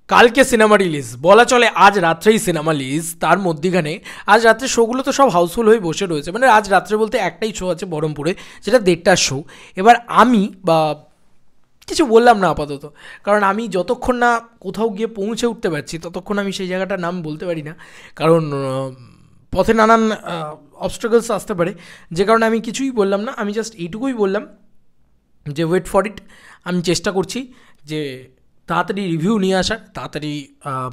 কালকে cinema release বলা চলে, আজ রাত্রেই সিনেমা রিলিজ। তার মধ্যখানে আজ রাত্রে শোগুলো তো সব হাউসফুল হয়ে বসে রয়েছে। মানে আজ রাত্রে বলতে একটাই শো আছে বহরমপুরে, যেটা 1:30টার শো। এবার আমি বা কিছু বললাম না আপাতত, কারণ আমি যতক্ষণ না কোথাও গিয়ে পৌঁছে উঠতে পারছি ততক্ষণ আমি সেই জায়গাটার নাম বলতে পারি না, কারণ পথে নানান অবস্ট্রাগলস আসতে পারে, যে কারণে আমি কিছুই বললাম না। আমি জাস্ট এইটুকুই বললাম যে ওয়েট ফর ইট। আমি চেষ্টা করছি যে তাড়াতাড়ি রিভিউ নিয়ে আসার, তাড়াতাড়ি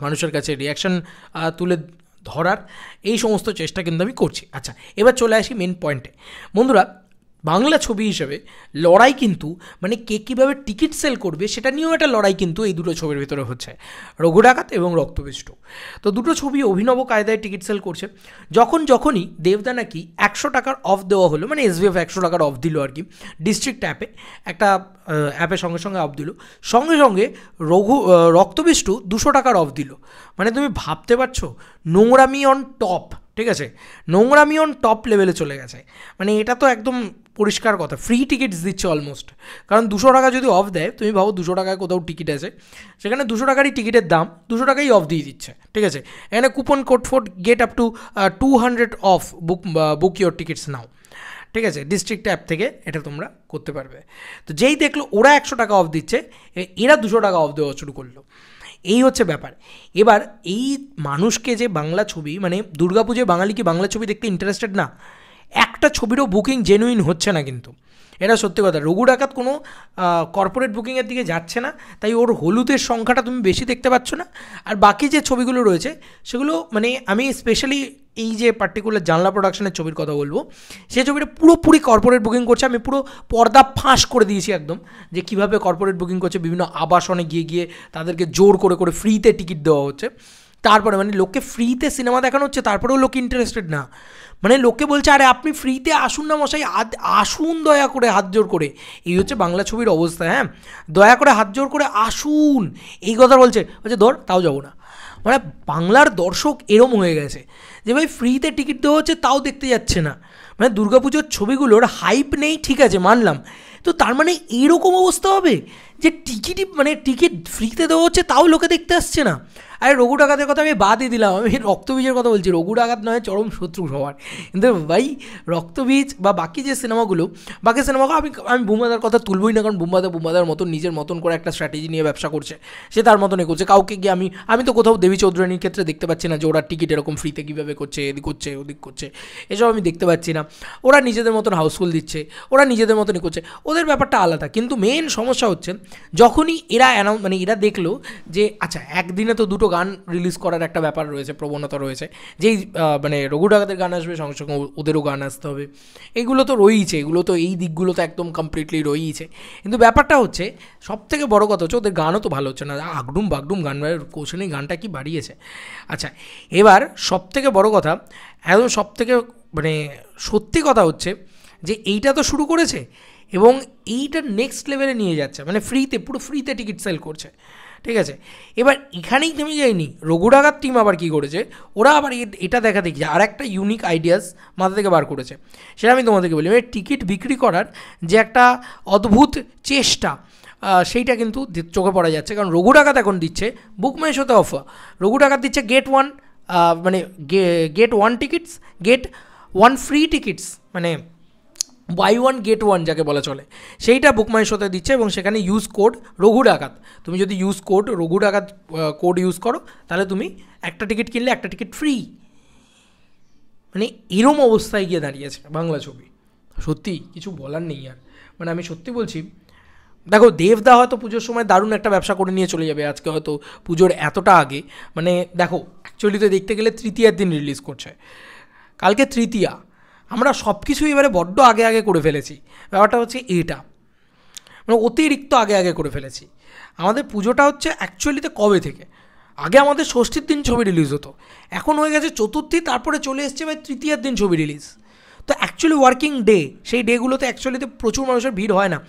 মানুষের কাছে রিয়াকশান তুলে ধরার, এই সমস্ত চেষ্টা কিন্তু আমি করছি। আচ্ছা, এবার চলে আসি মেন পয়েন্টে। বন্ধুরা, বাংলা ছবি হিসেবে লড়াই কিন্তু মানে কে কীভাবে টিকিট সেল করবে সেটা নিয়েও একটা লড়াই কিন্তু এই দুটো ছবির ভিতরে হচ্ছে, রঘু ডাকাত এবং রক্তবীজ। তো দুটো ছবি অভিনব কায়দায় টিকিট সেল করছে। যখনই দেবদা নাকি 100 টাকার অফ দেওয়া হলো, মানে SBF 100 টাকার অফ দিল আর কি, ডিস্ট্রিক্ট অ্যাপে একটা অ্যাপে সঙ্গে সঙ্গে অফ দিল, সঙ্গে সঙ্গে রক্তবীজ 200 টাকার অফ দিল। মানে তুমি ভাবতে পারছো, নোংরামি অন টপ, ঠিক আছে, নোংরামি অন টপ লেভেলে চলে গেছে। মানে এটা তো একদম পরিষ্কার কথা, ফ্রি টিকিটস দিচ্ছে অলমোস্ট। কারণ 200 টাকা যদি অফ দেয়, তুমি ভাবো 200 টাকায় কোথাও টিকিট আছে, সেখানে 200 টাকারই টিকিটের দাম 200 টাকাই অফ দিয়ে দিচ্ছে, ঠিক আছে। এখানে কুপন কোড ফোড get up to 200 off book your tickets now, ঠিক আছে। ডিস্ট্রিক্ট অ্যাপ থেকে এটা তোমরা করতে পারবে। তো যেই দেখলো ওরা 100 টাকা অফ দিচ্ছে, এরা 200 টাকা অফ দেওয়া শুরু করলো। এই হচ্ছে ব্যাপার। এবার এই মানুষকে যে বাংলা ছবি, মানে দুর্গাপুজোয় বাঙালি কি বাংলা ছবি দেখতে ইন্টারেস্টেড না? একটা ছবিরও বুকিং জেনুইন হচ্ছে না কিন্তু, এটা সত্যি কথা। রঘু ডাকাত কোনো কর্পোরেট বুকিংয়ের দিকে যাচ্ছে না, তাই ওর হলুদের সংখ্যাটা তুমি বেশি দেখতে পাচ্ছ না। আর বাকি যে ছবিগুলো রয়েছে সেগুলো, মানে আমি স্পেশালি এই যে পার্টিকুলার জানলা প্রোডাকশনের ছবির কথা বলবো, সে ছবিটা পুরোপুরি কর্পোরেট বুকিং করছে। আমি পুরো পর্দা ফাঁস করে দিয়েছি একদম, যে কীভাবে কর্পোরেট বুকিং করছে, বিভিন্ন আবাসনে গিয়ে তাদেরকে জোর করে ফ্রিতে টিকিট দেওয়া হচ্ছে। তারপরে মানে লোককে ফ্রিতে সিনেমা দেখানো হচ্ছে, তারপরেও লোক ইন্টারেস্টেড না। মানে লোককে বলছে, আরে আপনি ফ্রিতে আসুন না মশাই, আসুন দয়া করে, হাত জোর করে। এই হচ্ছে বাংলা ছবির অবস্থা। হ্যাঁ, দয়া করে হাত জোর করে আসুন, এই কথা বলছে ধর তাও যাবো না। মানে বাংলার দর্শক এরম হয়ে গেছে যে ভাই ফ্রিতে টিকিট দেওয়া হচ্ছে তাও দেখতে যাচ্ছে না। মানে দুর্গাপুজোর ছবিগুলোর হাইপ নেই, ঠিক আছে, মানলাম, তো তার মানে এরকম অবস্থা হবে যে টিকিট ফ্রিতে দেওয়া হচ্ছে তাও লোকে দেখতে আসছে না। আরে রঘু ডাকাতের কথা আমি বাদই দিলাম, আমি রক্তবীজের কথা বলছি। রঘু ডাকাত নয় চরম শত্রু সবার, কিন্তু ভাই রক্তবীজ বা বাকি যে সিনেমাগুলো আমি বুমবাদার কথা তুলবই না, কারণ বুমবাদার মতন নিজের মতন করে একটা স্ট্র্যাটেজি নিয়ে ব্যবসা করছে, সে তার মতনই করছে। কাউকে গিয়ে আমি তো কোথাও দেবী চৌধুরানীর ক্ষেত্রে দেখতে পাচ্ছি না যে ওরা টিকিট এরকম ফ্রিতে কীভাবে করছে, এদিক করছে ওদিক করছে, এসব আমি দেখতে পাচ্ছি না। ওরা নিজেদের মতন হাউসফুল দিচ্ছে, ওরা নিজেদের মতনই করছে, ওদের ব্যাপারটা আলাদা। কিন্তু মেন সমস্যা হচ্ছে যখনই এরা এরা দেখলো যে আচ্ছা একদিনে তো 2টো গান রিলিজ করার একটা ব্যাপার রয়েছে, প্রবণতা রয়েছে, যেই মানে রঘু ডাকাতের গান আসবে সঙ্গে সঙ্গে ওদেরও গান আসতে হবে, এগুলো তো রয়েইছে, এগুলো তো এই দিকগুলো তো একদম কমপ্লিটলি রয়েইছে। কিন্তু ব্যাপারটা হচ্ছে সবথেকে বড় কথা হচ্ছে ওদের গানও তো ভালো হচ্ছে না, আগডুম বাগডুম গান, কৌশলী গানটা কি বাড়িয়েছে। আচ্ছা, এবার সবথেকে বড় কথা, একদম সবথেকে মানে সত্যি কথা হচ্ছে যে এইটা তো শুরু করেছে এবং এইটা নেক্সট লেভেলে নিয়ে যাচ্ছে, মানে পুরো ফ্রিতে টিকিট সেল করছে, ঠিক আছে। এবার এখানেই থেমে যায়নি, রঘু ডাকাত টিম আবার কী করেছে, ওরা আবার এটা দেখা দেখি আর একটা ইউনিক আইডিয়াস মাথা থেকে বার করেছে। সেটা আমি তোমাদেরকে বলি, মানে টিকিট বিক্রি করার যে একটা অদ্ভুত চেষ্টা, সেইটা কিন্তু চোখে পড়া যাচ্ছে। কারণ রঘু ডাকাত এখন দিচ্ছে বুক মাই শোতে অফার, রঘু ডাকাত দিচ্ছে get one tickets, get one free tickets, মানে বাই ওয়ান গেট ওয়ান যাকে বলা চলে, সেইটা বুক মাই শোতে দিচ্ছে। এবং সেখানে ইউজ কোড রঘু ডাকাত, তুমি যদি ইউজ কোড রঘু ডাকাত কোড ইউজ করো তাহলে তুমি একটা টিকিট কিনলে একটা টিকিট ফ্রি। মানে এরম অবস্থায় গিয়ে দাঁড়িয়েছে বাংলা ছবি, সত্যি কিছু বলার নেই আর। মানে আমি সত্যি বলছি, দেখো দেবদা হয়তো পুজোর সময় দারুণ একটা ব্যবসা করে নিয়ে চলে যাবে, আজকে হয়তো পুজোর এতটা আগে, মানে দেখো অ্যাকচুয়ালি তো দেখতে গেলে তৃতীয়ার দিন রিলিজ করছে, কালকে তৃতীয়া, আমরা সব কিছুই এবারে বড্ড আগে করে ফেলেছি। ব্যাপারটা হচ্ছে এটা, মানে অতিরিক্ত আগে করে ফেলেছি। আমাদের পুজোটা হচ্ছে অ্যাকচুয়ালিতে কবে থেকে, আগে আমাদের ষষ্ঠীর দিন ছবি রিলিজ হতো, এখন হয়ে গেছে চতুর্থী, তারপরে চলে এসছে ভাই তৃতীয়ার দিন ছবি রিলিজ। তো অ্যাকচুয়ালি ওয়ার্কিং ডে, সেই ডেগুলোতে অ্যাকচুয়ালিতে প্রচুর মানুষের ভিড় হয় না।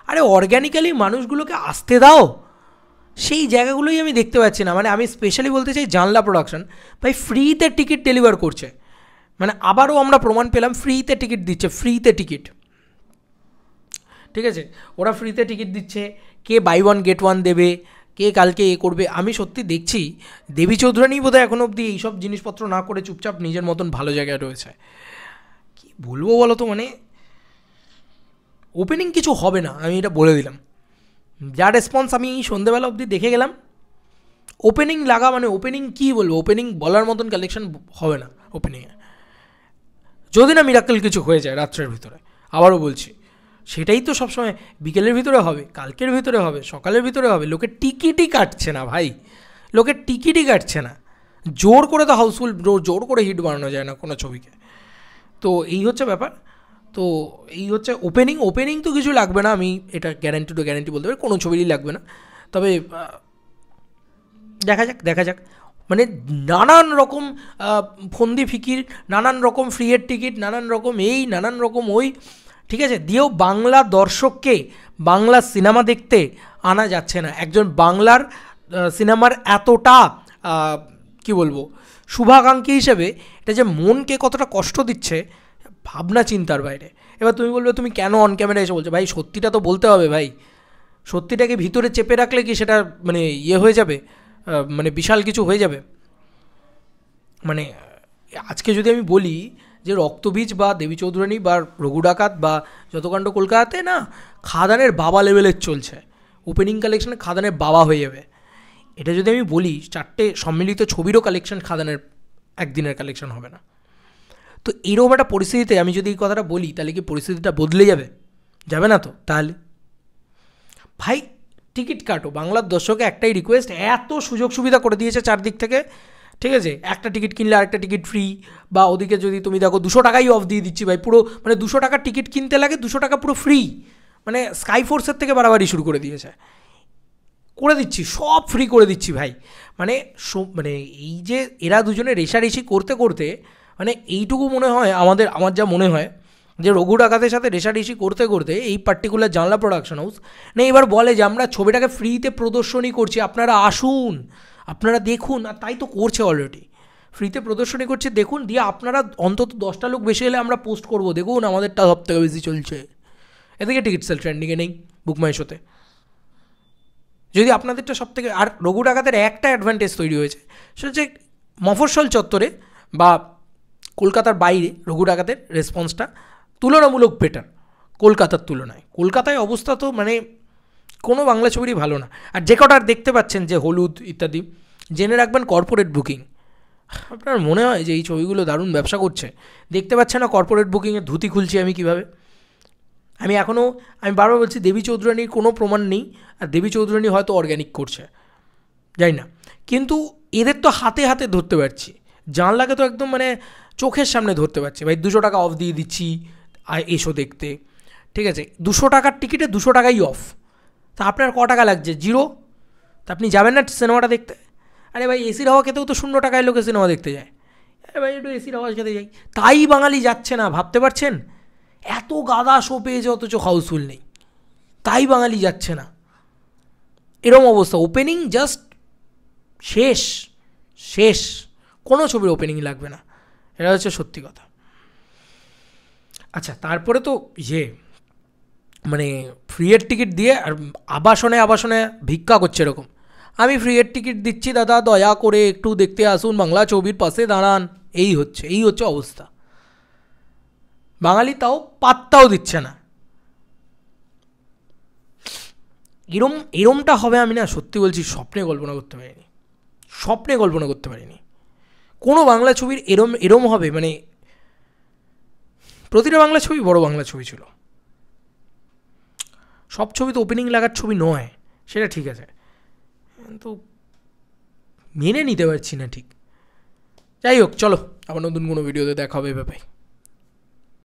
আরে অর্গ্যানিক্যালি মানুষগুলোকে আসতে দাও, সেই জায়গাগুলোই আমি দেখতে পাচ্ছি না। মানে আমি স্পেশালি বলতে চাই জানলা প্রোডাকশন ভাই ফ্রিতে টিকিট ডেলিভার করছে, মানে আবারও আমরা প্রমাণ পেলাম ফ্রিতে টিকিট দিচ্ছে, ফ্রিতে টিকিট, ঠিক আছে। ওরা ফ্রিতে টিকিট দিচ্ছে, কে বাই ওয়ান গেট ওয়ান দেবে, কে কালকে এ করবে। আমি সত্যি দেখছি দেবী চৌধুরানী বোধহয় এখনও অবধি এইসব জিনিসপত্র না করে চুপচাপ নিজের মতন ভালো জায়গায় রয়েছে। কি বলবো বলো তো, মানে ওপেনিং কিছু হবে না, আমি এটা বলে দিলাম। যা রেসপন্স আমি সন্ধ্যেবেলা অবধি দেখে গেলাম, ওপেনিং লাগা মানে ওপেনিং কী বলবো, ওপেনিং বলার মতন কালেকশন হবে না ওপেনিংয়ে, যদি না মিরাক্কেল কিছু হয়ে যায় রাত্রের ভিতরে। আবারও বলছি, সেটাই তো সবসময় বিকেলের ভিতরে হবে, কালকের ভিতরে হবে, সকালের ভিতরে হবে। লোকের টিকিটই কাটছে না ভাই, লোকের টিকিটই কাটছে না। জোর করে তো হাউসফুল, জোর করে হিট বানানো যায় না কোনো ছবিকে। তো এই হচ্ছে ব্যাপার। তো এই হচ্ছে ওপেনিং তো কিছু লাগবে না, আমি এটা গ্যারান্টি বলতে পারি, কোনো ছবিরই লাগবে না। তবে দেখা যাক মানে নানান রকম ফন্দি ফিকির, নানান রকম ফ্রিয়ের টিকিট, নানান রকম নানান রকম ওই, ঠিক আছে, দিয়েও বাংলা দর্শককে বাংলা সিনেমা দেখতে আনা যাচ্ছে না। একজন বাংলার সিনেমার এতটা কি বলবো শুভাকাঙ্ক্ষী হিসেবে এটা যে মনকে কতটা কষ্ট দিচ্ছে ভাবনা চিন্তার বাইরে। এবার তুমি বলবে তুমি কেন অন ক্যামেরা এসে বলছো, ভাই সত্যিটা তো বলতে হবে ভাই। সত্যিটাকে ভিতরে চেপে রাখলে কি সেটা মানে হয়ে যাবে, মানে বিশাল কিছু হয়ে যাবে। মানে আজকে যদি আমি বলি যে রক্তবীজ বা দেবী চৌধুরানী বা রঘু ডাকাত বা যতকাণ্ড কলকাতাতে না খাদানের বাবা লেভেলের চলছে, ওপেনিং কালেকশনে খাদানের বাবা হয়ে যাবে, এটা যদি আমি বলি 4টে সম্মিলিত ছবিরও কালেকশন খাদানের একদিনের কালেকশন হবে না। তো এরকম একটা পরিস্থিতিতে আমি যদি এই কথাটা বলি তাহলে কি পরিস্থিতিটা বদলে যাবে না তো? তাহলে ভাই টিকিট কাটো, বাংলার দর্শকে একটাই রিকোয়েস্ট, এত সুযোগ সুবিধা করে দিয়েছে চারদিক থেকে, ঠিক আছে, একটা টিকিট কিনলে আরেকটা টিকিট ফ্রি, বা ওদিকে যদি তুমি দেখো 200 টাকাই অফ দিয়ে দিচ্ছি ভাই, পুরো মানে 200 টাকার টিকিট কিনতে লাগে 200 টাকা পুরো ফ্রি, মানে স্কাই ফোর্সের থেকে বাড়াবাড়ি শুরু করে দিচ্ছি, সব ফ্রি করে দিচ্ছি ভাই। মানে মানে এই যে এরা দুজনে রেষারেষি করতে করতে মানে এইটুকু মনে হয় আমার যা মনে হয় যে রঘু ডাকাতের সাথে রেষারেষি করতে করতে এই পার্টিকুলার জানলা প্রোডাকশন হাউস না এবার বলে যে আমরা ছবিটাকে ফ্রিতে প্রদর্শনী করছি, আপনারা আসুন, আপনারা দেখুন, আর তাই তো করছে অলরেডি, ফ্রিতে প্রদর্শনী করছে, দেখুন, দিয়ে আপনারা অন্তত 10টা লোক বেশি এলে আমরা পোস্ট করবো, দেখুন আমাদেরটা সব থেকে বেশি চলছে। এদিকে টিকিট সেল ট্রেন্ডিংয়ে নেই বুক মাই শোতে, যদি আপনাদেরটা সব থেকে। আর রঘু ডাকাতের একটা অ্যাডভান্টেজ তৈরি হয়েছে, সেটা হচ্ছে মফস্বল চত্বরে বা কলকাতার বাইরে রঘু ডাকাতের রেসপন্সটা তুলনামূলক বেটার কলকাতার তুলনায়। কলকাতায় অবস্থা তো মানে কোনো বাংলা ছবিরই ভালো না। আর যে কটা দেখতে পাচ্ছেন যে হলুদ ইত্যাদি, জেনে রাখবেন কর্পোরেট বুকিং। আপনার মনে হয় যে এই ছবিগুলো দারুণ ব্যবসা করছে, দেখতে পাচ্ছে না কর্পোরেট বুকিংয়ে ধুতি খুলছি আমি কীভাবে। আমি বারবার বলছি দেবী চৌধুরানীর কোনো প্রমাণ নেই, আর দেবী চৌধুরানী হয়তো অর্গ্যানিক করছে, জানি না, কিন্তু এদের তো হাতে হাতে ধরতে পারছি, জানলাকে তো একদম মানে চোখের সামনে ধরতে পারছি ভাই। 200 টাকা অফ দিয়ে দিচ্ছি এসো দেখতে, ঠিক আছে, 200 টাকার টিকিটে 200 টাকাই অফ, তা আপনার ক টাকা লাগছে? 0। তা আপনি যাবেন না সিনেমাটা দেখতে? আরে ভাই এসির হাওয়া খেতেও তো 0 টাকায় লোকে সিনেমা দেখতে যায়, আরে ভাই একটু এসির হাওয়া খেতে যাই, তাই বাঙালি যাচ্ছে না, ভাবতে পারছেন? এত গাদা শো পেয়েছে অথচ হাউসফুল নেই, তাই বাঙালি যাচ্ছে না, এরকম অবস্থা। ওপেনিং জাস্ট শেষ, কোনো ছবির ওপেনিং লাগবে না, এটা হচ্ছে সত্যি কথা। আচ্ছা, তারপরে তো মানে ফ্রিয়ের টিকিট দিয়ে আর আবাসনে ভিক্ষা করছে এরকম, আমি ফ্রিয়ের টিকিট দিচ্ছি দাদা, দয়া করে একটু দেখতে আসুন, বাংলা ছবির পাশে দাঁড়ান, এই হচ্ছে অবস্থা। বাঙালি তাও পাত্তাও দিচ্ছে না। এরমটা হবে আমি না সত্যি বলছি স্বপ্নে কল্পনা করতে পারিনি। কোনো বাংলা ছবির এরম হবে, মানে প্রতিটা বাংলা ছবি বড় বাংলা ছবি ছিল, সব ছবি তো ওপেনিং লাগার ছবি নয়, সেটা ঠিক আছে, কিন্তু মেনে নিতে পারছি না ঠিক। যাই হোক, চলো আবার নতুন কোনো ভিডিওতে দেখা হবে, ব্যাপারে।